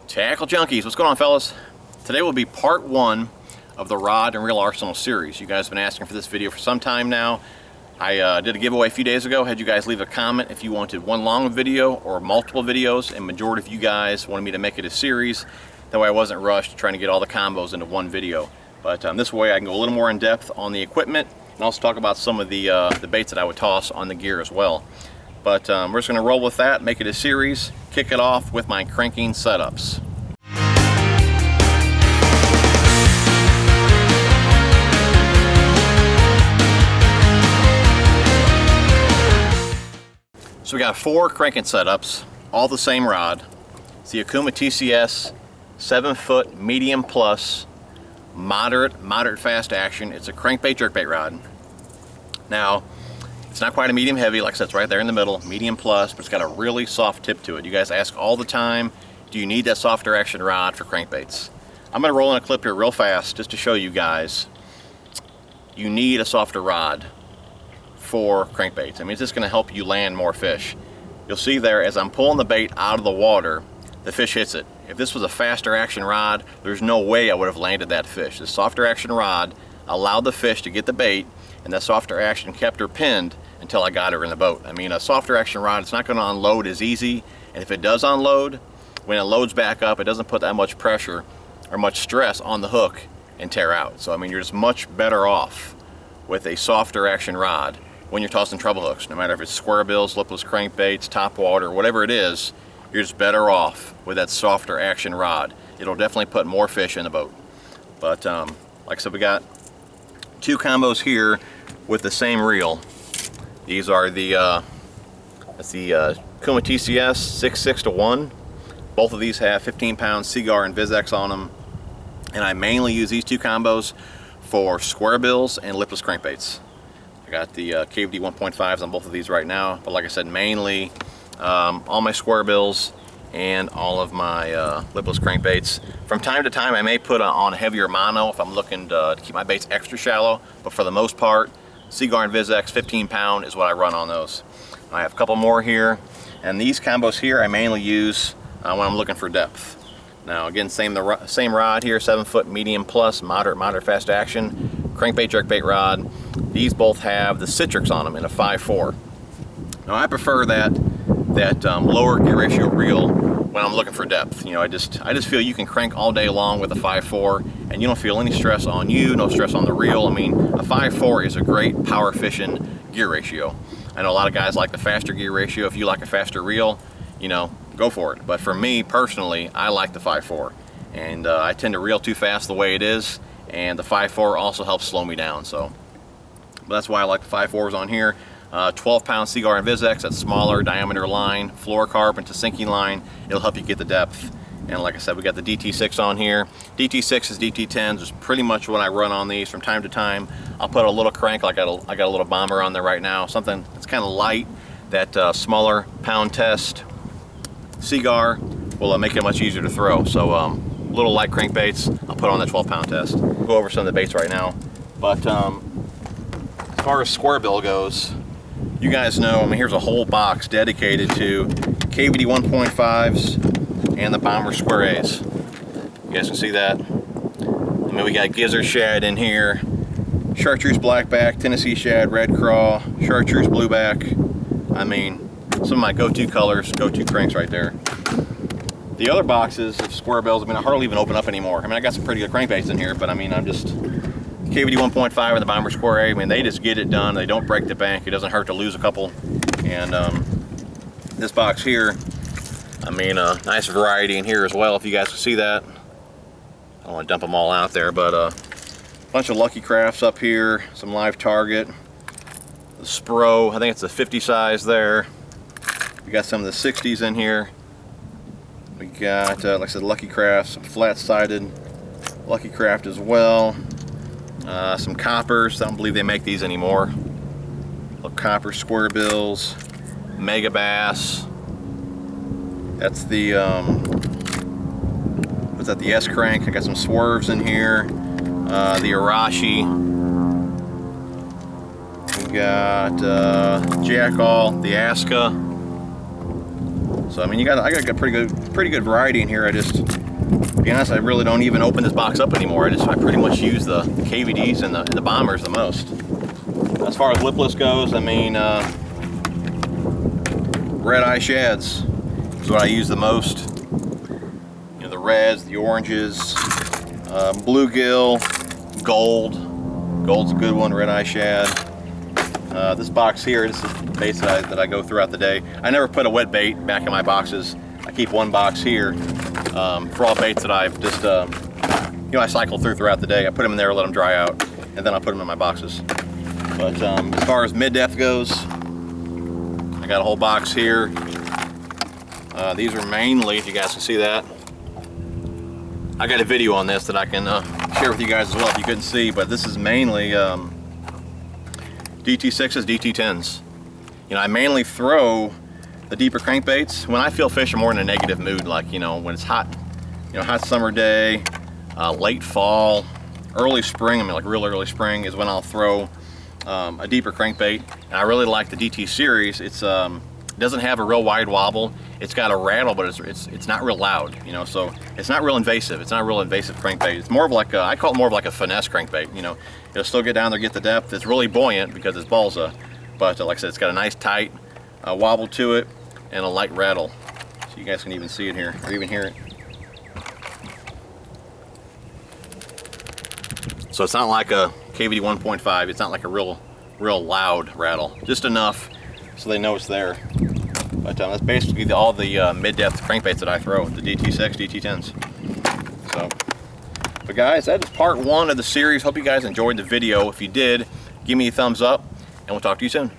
Tackle Junkies, what's going on, fellas? Today will be part one of the Rod and Reel Arsenal series. You guys have been asking for this video for some time now. I did a giveaway a few days ago. Had you guys leave a comment if you wanted one long video or multiple videos, and majority of you guys wanted me to make it a series. That way I wasn't rushed trying to get all the combos into one video. But this way I can go a little more in depth on the equipment and also talk about some of the baits that I would toss on the gear as well. But we're just going to roll with that, make it a series, kick it off with my cranking setups. So we got 4 cranking setups, all the same rod. It's the Akuma TCS 7-foot medium plus moderate fast action. It's a crankbait jerkbait rod. Now, it's not quite a medium heavy, like I said, it's right there in the middle, medium plus, but it's got a really soft tip to it. You guys ask all the time, do you need that softer action rod for crankbaits? I'm gonna roll in a clip here real fast just to show you guys, you need a softer rod for crankbaits. I mean, it's just gonna help you land more fish. You'll see there, as I'm pulling the bait out of the water, the fish hits it. If this was a faster action rod, there's no way I would have landed that fish. The softer action rod allowed the fish to get the bait, and that softer action kept her pinned until I got her in the boat. I mean, a softer action rod, it's not gonna unload as easy, and if it does unload, when it loads back up, it doesn't put that much pressure or much stress on the hook and tear out. So I mean, you're just much better off with a softer action rod when you're tossing treble hooks. No matter if it's square bills, lipless crankbaits, top water, whatever it is, you're just better off with that softer action rod. It'll definitely put more fish in the boat. But like I said, we got 2 combos here with the same reel. These are the that's the Kona TCS 6-6-1. Both of these have 15-pound Seaguar and Vizex on them, and I mainly use these 2 combos for square bills and lipless crankbaits. I got the KVD 1.5s on both of these right now, but like I said, mainly all my square bills and all of my lipless crankbaits. From time to time I may put on a heavier mono if I'm looking to keep my baits extra shallow, but for the most part, Seaguar and Vizex 15-pound is what I run on those. I have a couple more here, and these combos here I mainly use when I'm looking for depth. Now again, same rod here, 7-foot medium plus, moderate fast action, crankbait jerkbait rod. These both have the Citrix on them in a 5-4. Now I prefer that lower gear ratio reel when I'm looking for depth. You know, I just feel you can crank all day long with a 5-4 and you don't feel any stress on you, no stress on the reel. I mean, a 5-4 is a great power efficient gear ratio. I know a lot of guys like the faster gear ratio. If you like a faster reel, you know, go for it. But for me personally, I like the 5-4, and I tend to reel too fast the way it is, and the 5-4 also helps slow me down. So but that's why I like the 5-4s on here. 12-pound Seaguar and Vizex, that's smaller diameter line, fluorocarbon to sinking line. It'll help you get the depth. And like I said, we got the DT6 on here. DT6s, DT10s is pretty much what I run on these. From time to time, I'll put a little crank, like I got a little bomber on there right now, something that's kind of light. That smaller pound test Seaguar will make it much easier to throw. So little light crankbaits, I'll put on the 12-pound test. We'll go over some of the baits right now. But as far as square bill goes, you guys know, I mean, here's a whole box dedicated to KVD 1.5s and the Bomber Square A's. You guys can see that. I mean, we got gizzard shad in here, chartreuse blackback, Tennessee shad, red craw, chartreuse blueback. I mean, some of my go-to colors, go-to cranks right there. The other boxes of square bills, I mean, I hardly even open up anymore. I mean, I got some pretty good crankbaits in here, but I mean, I'm just KVD 1.5 and the Bomber Square A, I mean, they just get it done. They don't break the bank. It doesn't hurt to lose a couple. And this box here, I mean, a nice variety in here as well, if you guys can see that. I don't want to dump them all out there, but a bunch of Lucky Crafts up here, some live target, the Spro, I think it's a 50 size there. We got some of the 60s in here. We got, like I said, Lucky Crafts, some flat-sided Lucky Craft as well. Some coppers, I don't believe they make these anymore. Little copper square bills, Mega Bass. That's the, what's that, the S-Crank. I got some swerves in here. The Arashi. We got Jackall, the Aska. So I mean, I got a pretty good variety in here. I just, to be honest, I really don't even open this box up anymore. I pretty much use the KVDs and the bombers the most. As far as lipless goes, I mean, red eye shads is what I use the most. You know, the reds, the oranges, bluegill, gold. Gold's a good one, red eye shad. This box here, this is baits that I go throughout the day. I never put a wet bait back in my boxes. I keep one box here for all baits that I've just, you know, I cycle throughout the day. I put them in there, let them dry out, and then I put them in my boxes. But as far as mid-depth goes, I got a whole box here. These are mainly, if you guys can see that, I got a video on this that I can share with you guys as well if you couldn't see, but this is mainly DT6s, DT10s. You know, I mainly throw the deeper crankbaits when I feel fish are more in a negative mood, like, you know, when it's hot, you know, hot summer day, late fall, early spring, I mean like real early spring is when I'll throw a deeper crankbait. And I really like the DT series. It's doesn't have a real wide wobble. It's got a rattle, but it's not real loud, you know, so it's not real invasive. It's not a real invasive crankbait. It's more of like I call it more of like a finesse crankbait, you know. It'll still get down there, get the depth. It's really buoyant because it's balsa, but like I said, it's got a nice tight wobble to it and a light rattle. So you guys can even see it here, or even hear it. So it's not like a KVD 1.5. It's not like a real loud rattle. Just enough so they know it's there. But that's basically all the mid-depth crankbaits that I throw, the DT6, DT10s. So, but guys, that is part one of the series. Hope you guys enjoyed the video. If you did, give me a thumbs up, and we'll talk to you soon.